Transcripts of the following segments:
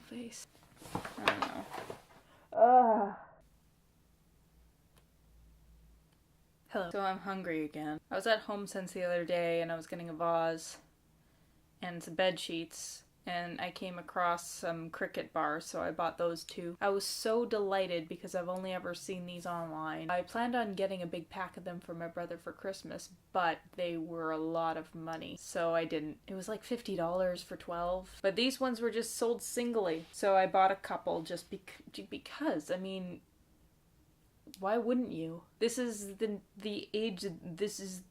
face. I don't know. Ugh. Hello. So I'm hungry again. I was at home since the other day and I was getting a vase and some bed sheets and I came across some Cricket bars, so I bought those too. I was so delighted because I've only ever seen these online. I planned on getting a big pack of them for my brother for Christmas, but they were a lot of money, so I didn't. It was like $50 for 12, but these ones were just sold singly, so I bought a couple just because, I mean, why wouldn't you? This is the age, this is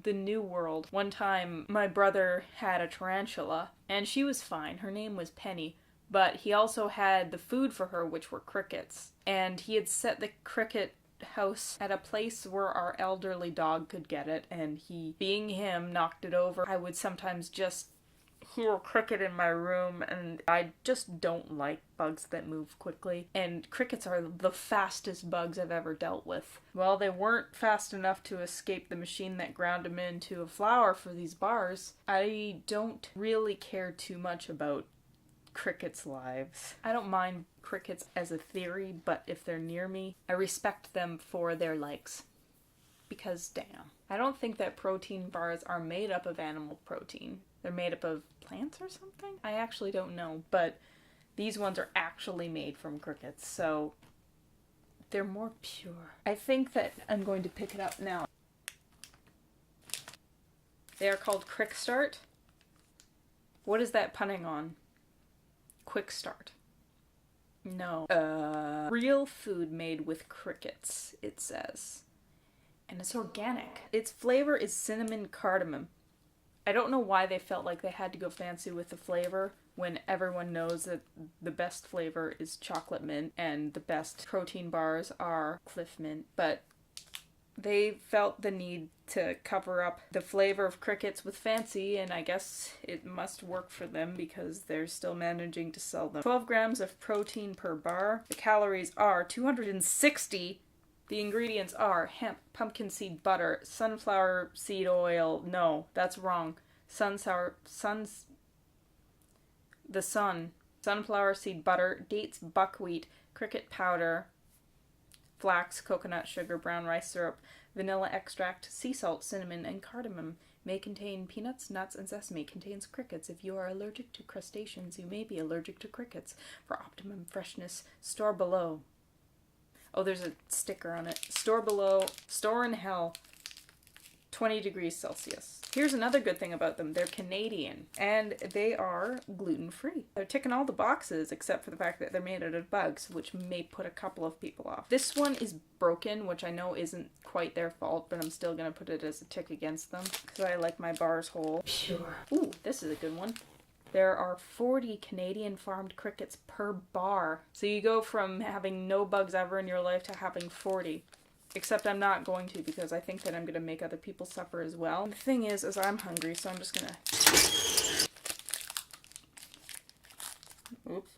the new world. One time, my brother had a tarantula, and she was fine. Her name was Penny, but he also had the food for her, which were crickets. And he had set the cricket house at a place where our elderly dog could get it, and he, being him, knocked it over. I would sometimes just hear a cricket in my room, and I just don't like bugs that move quickly. And crickets are the fastest bugs I've ever dealt with. Well, they weren't fast enough to escape the machine that ground them into a flour for these bars. I don't really care too much about crickets' lives. I don't mind crickets as a theory, but if they're near me, I respect them for their legs. Because damn. I don't think that protein bars are made up of animal protein. They're made up of plants or something? I actually don't know, but these ones are actually made from crickets, so they're more pure. I think that I'm going to pick it up now. They are called Crickstart. What is that punning on? Quickstart. No. Real food made with crickets, it says. And it's organic. Its flavor is cinnamon cardamom. I don't know why they felt like they had to go fancy with the flavor when everyone knows that the best flavor is chocolate mint and the best protein bars are Cliff Mint, but they felt the need to cover up the flavor of crickets with fancy, and I guess it must work for them because they're still managing to sell them. 12 grams of protein per bar. The calories are 260. The ingredients are hemp, pumpkin seed butter, sunflower seed oil. No, that's wrong. Sunflower seed butter, dates, buckwheat, cricket powder, flax, coconut sugar, brown rice syrup, vanilla extract, sea salt, cinnamon, and cardamom. May contain peanuts, nuts, and sesame. Contains crickets. If you are allergic to crustaceans, you may be allergic to crickets. For optimum freshness, store below. Oh, there's a sticker on it. Store below, store in hell, 20 degrees Celsius. Here's another good thing about them. They're Canadian, and they are gluten-free. They're ticking all the boxes, except for the fact that they're made out of bugs, which may put a couple of people off. This one is broken, which I know isn't quite their fault, but I'm still going to put it as a tick against them, because I like my bars whole. Pure. Ooh, this is a good one. There are 40 Canadian farmed crickets per bar. So you go from having no bugs ever in your life to having 40. Except I'm not going to, because I think that I'm going to make other people suffer as well. And the thing is I'm hungry, so I'm just going to... Oops.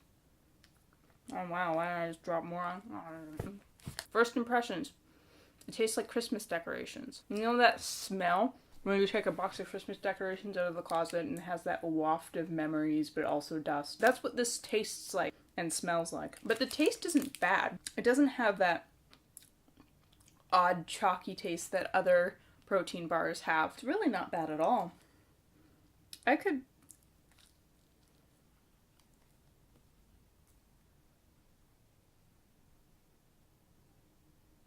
Oh wow, why did I just drop more on? First impressions. It tastes like Christmas decorations. You know that smell? When you take a box of Christmas decorations out of the closet and it has that waft of memories but also dust. That's what this tastes like and smells like. But the taste isn't bad. It doesn't have that odd chalky taste that other protein bars have. It's really not bad at all.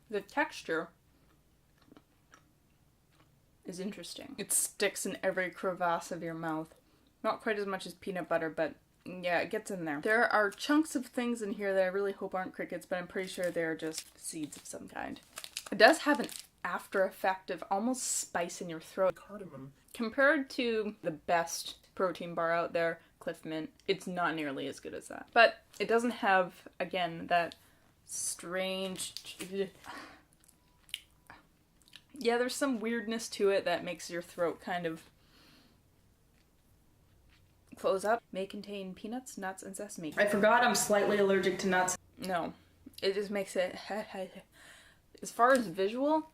The texture is interesting. It sticks in every crevasse of your mouth. Not quite as much as peanut butter, but yeah, it gets in there. There are chunks of things in here that I really hope aren't crickets, but I'm pretty sure they're just seeds of some kind. It does have an after effect of almost spice in your throat. Cardamom. Compared to the best protein bar out there, Cliff Mint, it's not nearly as good as that. But it doesn't have, again, that strange... Yeah, there's some weirdness to it that makes your throat kind of close up. May contain peanuts, nuts, and sesame. I forgot I'm slightly allergic to nuts. No, it just makes it... As far as visual,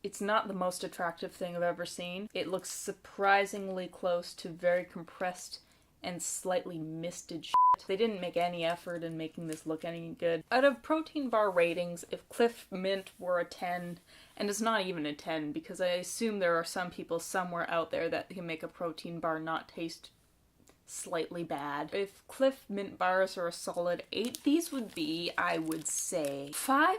it's not the most attractive thing I've ever seen. It looks surprisingly close to very compressed and slightly misted shit. They didn't make any effort in making this look any good. Out of protein bar ratings, if Cliff Mint were a 10, and it's not even a 10 because I assume there are some people somewhere out there that can make a protein bar not taste slightly bad. If Cliff Mint bars are a solid 8, these would be, I would say, 5.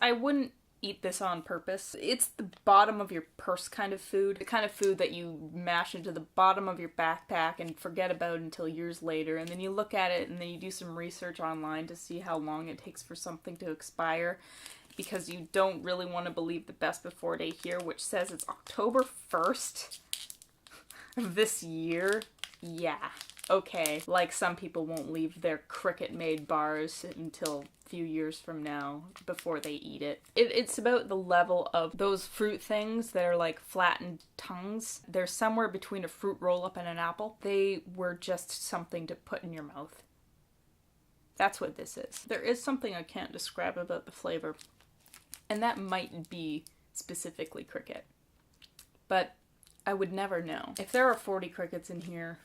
I wouldn't eat this on purpose. It's the bottom of your purse kind of food. The kind of food that you mash into the bottom of your backpack and forget about until years later. And then you look at it and then you do some research online to see how long it takes for something to expire. Because you don't really want to believe the best before date here, which says it's October 1st of this year. Yeah, okay. Like some people won't leave their Cricket-made bars until a few years from now before they eat it. It's about the level of those fruit things that are like flattened tongues. They're somewhere between a fruit roll-up and an apple. They were just something to put in your mouth. That's what this is. There is something I can't describe about the flavor, and that might be specifically cricket. But I would never know. If there are 40 crickets in here,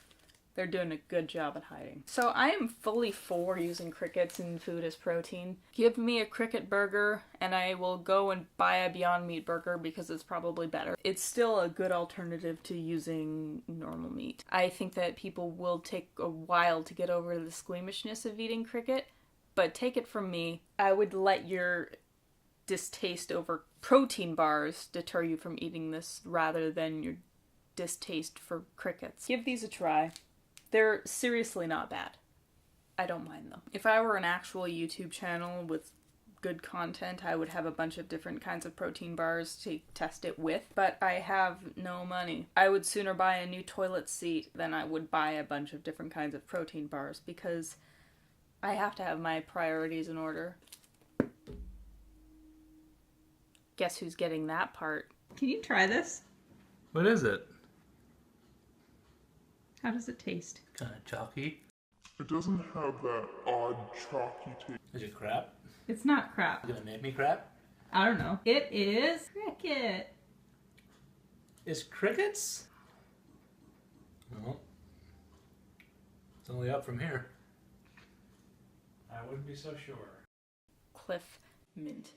they're doing a good job at hiding. So I am fully for using crickets in food as protein. Give me a cricket burger and I will go and buy a Beyond Meat burger because it's probably better. It's still a good alternative to using normal meat. I think that people will take a while to get over the squeamishness of eating cricket, but take it from me, I would let your distaste over protein bars deter you from eating this rather than your distaste for crickets. Give these a try. They're seriously not bad. I don't mind them. If I were an actual YouTube channel with good content, I would have a bunch of different kinds of protein bars to test it with, but I have no money. I would sooner buy a new toilet seat than I would buy a bunch of different kinds of protein bars because I have to have my priorities in order. Guess who's getting that part? Can you try this? What is it? How does it taste? Kind of chalky. It doesn't have that odd chalky taste. Is it crap? It's not crap. You gonna make me crap? I don't know. It is cricket. Is crickets? No. It's only up from here. I wouldn't be so sure. Cliff Mint.